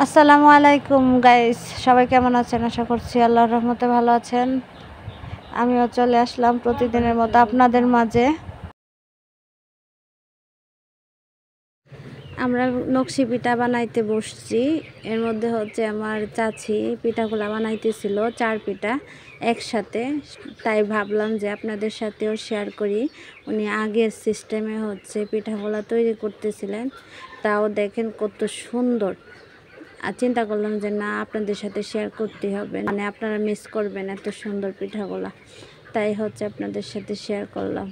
আসসালামু আলাইকুম গাইস, সবাই কেমন আছেন? আশা করছি আল্লাহর রহমতে ভালো আছেন। আমিও চলে আসলাম প্রতিদিনের মতো আপনাদের মাঝে। আমরা নকশি পিঠা বানাইতে বসছি। এর মধ্যে হচ্ছে আমার চাচি পিঠাগুলা বানাইতেছিল, 4 পিঠা একসাথে। তাই ভাবলাম যে আপনাদের সাথেও শেয়ার করি। উনি আগের সিস্টেমে হচ্ছে পিঠাগুলা তৈরি করতেছিলেন, তাও দেখেন কত সুন্দর। আর চিন্তা করলাম যে না, আপনাদের সাথে শেয়ার করতে হবে, মানে আপনারা মিস করবেন এত সুন্দর পিঠাগুলা। তাই হচ্ছে আপনাদের সাথে শেয়ার করলাম।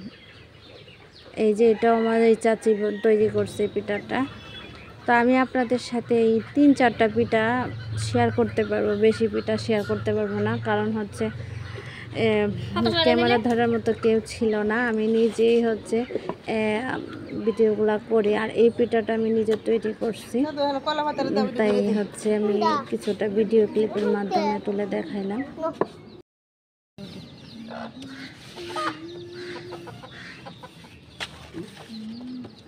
এই যে এটাও আমার এই চাচি তৈরি করছে পিঠাটা। তো আমি আপনাদের সাথে এই 3-4টা পিঠা শেয়ার করতে পারবো, বেশি পিঠা শেয়ার করতে পারবো না, কারণ হচ্ছে ক্যামেরা ধরার মতো কেউ ছিল না। আমি নিজেই হচ্ছে ভিডিওগুলো করি, আর এই পিঠাটা আমি নিজে তৈরি করছি। তাই হচ্ছে আমি কিছুটা ভিডিও ক্লিপের মাধ্যমে তুলে দেখাইলাম।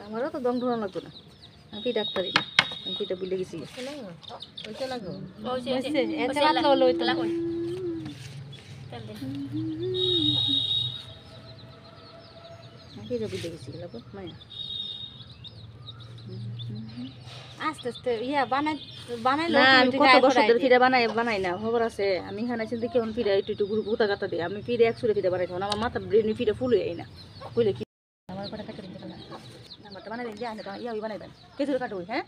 আমারও তো দম ধরা লাগতো না, আমি কি ডাক্তারি না, আমি পিঠা বুলে গেছি। পিঠা বুলে গেছি মায়া আস্তে আস্তে বানাই না, আমি কত বছর ধরে পিঠা বানাই না, খবর আছে। আমি হানাইছি দেখি এখন পিঠা একটু একটু গুতা গাতা দিই। আমি পিঠা 100 পিঠা বানাই, আমার মাথা ব্রেনে পিঠা ফুল হয়ে না বুঝলে কি। আমার কটা কাটে দিতে না, আমারটা বানাই দেন, জানে ইয়া বানাইবেন কেজুর কাটো। হ্যাঁ,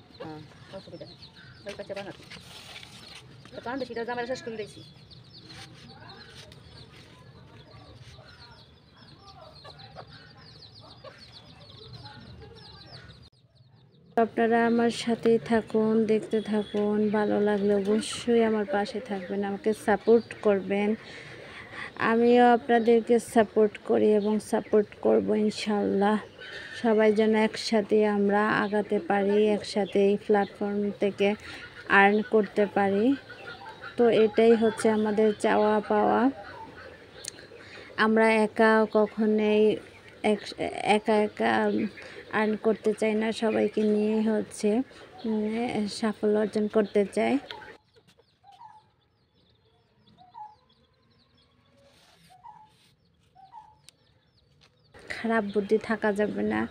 অসুবিধা নেই, ওই কাছে বানাতো। কারণ বেশিটা জামাই শেষ করে দিয়েছি। আপনারা আমার সাথেই থাকুন, দেখতে থাকুন। ভালো লাগলে অবশ্যই আমার পাশে থাকবেন, আমাকে সাপোর্ট করবেন। আমিও আপনাদেরকে সাপোর্ট করি এবং সাপোর্ট করব ইনশাল্লাহ। সবাই যেন একসাথে আমরা আগাতে পারি, একসাথে এই প্ল্যাটফর্ম থেকে আর্ন করতে পারি। তো এটাই হচ্ছে আমাদের চাওয়া পাওয়া। আমরা একা কখনোই একা একা আর্ন করতে চাই না, সবাইকে নিয়ে হচ্ছে সাফল্য অর্জন করতে চাই। খারাপ বুদ্ধি থাকা যাবে না,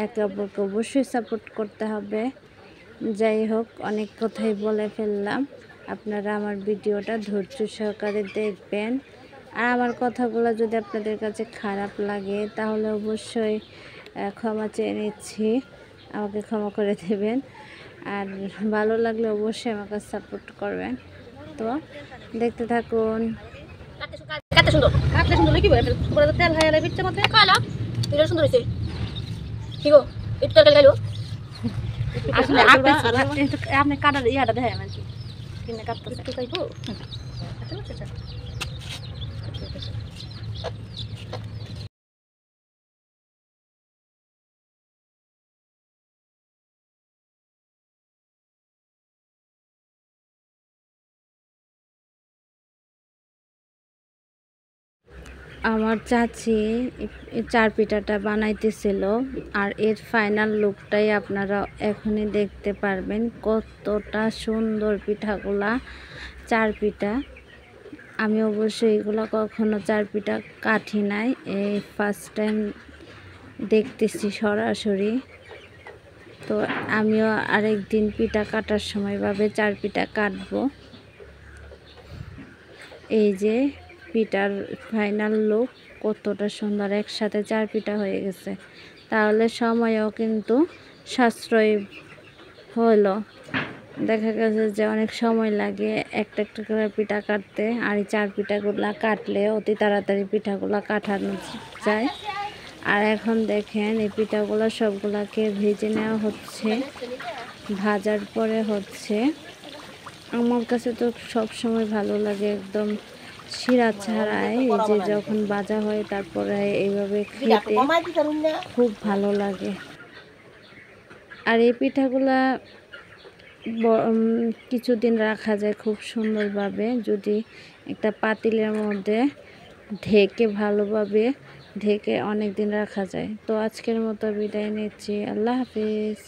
একে অপরকে অবশ্যই সাপোর্ট করতে হবে। যাই হোক, অনেক কথাই বলে ফেললাম। আপনারা আমার ভিডিওটা ধৈর্য সহকারে দেখবেন। আর আমার কথাগুলো যদি আপনাদের কাছে খারাপ লাগে তাহলে অবশ্যই ক্ষমা চেয়ে নিচ্ছি, আমাকে ক্ষমা করে দেবেন। আর ভালো লাগলে অবশ্যই আমাকে সাপোর্ট করবেন। তো দেখতে থাকুন। তেল হাই পিঠা মধ্যে খাইলাম, এটা সুন্দর হয়েছে। কি গো, একটু তরকারি খাইলো আপনি কাটার ইয়াটা দেখেন আর কি, কিনে কাটতে একটু খাইবো। আমার চাচি এই 4 পিঠাটা বানাইতেছিল, আর এর ফাইনাল লুকটাই আপনারা এখনই দেখতে পারবেন। কতটা সুন্দর পিঠাগুলা, 4 পিঠা। আমি অবশ্যই এগুলো কখনো 4 পিঠা কাটি নাই, এই ফার্স্ট টাইম দেখতেছি সরাসরি। তো আমিও আরেকদিন পিঠা কাটার সময় ভাবে 4 পিঠা কাটবো। এই যে পিঠার ফাইনাল লুক, কতটা সুন্দর, একসাথে 4 পিঠা হয়ে গেছে। তাহলে সময়ও কিন্তু সাশ্রয় হলো। দেখা গেছে যে অনেক সময় লাগে একটা একটা করে পিঠা কাটতে, আর এই 4 পিঠাগুলা কাটলে অতি তাড়াতাড়ি পিঠাগুলা কাটানো যায়। আর এখন দেখেন এই পিঠাগুলো সবগুলাকে ভেজে নেওয়া হচ্ছে। ভাজার পরে হচ্ছে, আমার কাছে তো সব সময় ভালো লাগে একদম শিরা ছাড়াই, এই যে যখন ভাজা হয় তারপরে এইভাবে খেতে খুব ভালো লাগে। আর এই পিঠাগুলা কিছুদিন রাখা যায় খুব সুন্দরভাবে, যদি একটা পাতিলের মধ্যে ঢেকে ভালোভাবে ঢেকে অনেক দিন রাখা যায়। তো আজকের মতো বিদায় নিচ্ছি, আল্লাহ হাফিজ।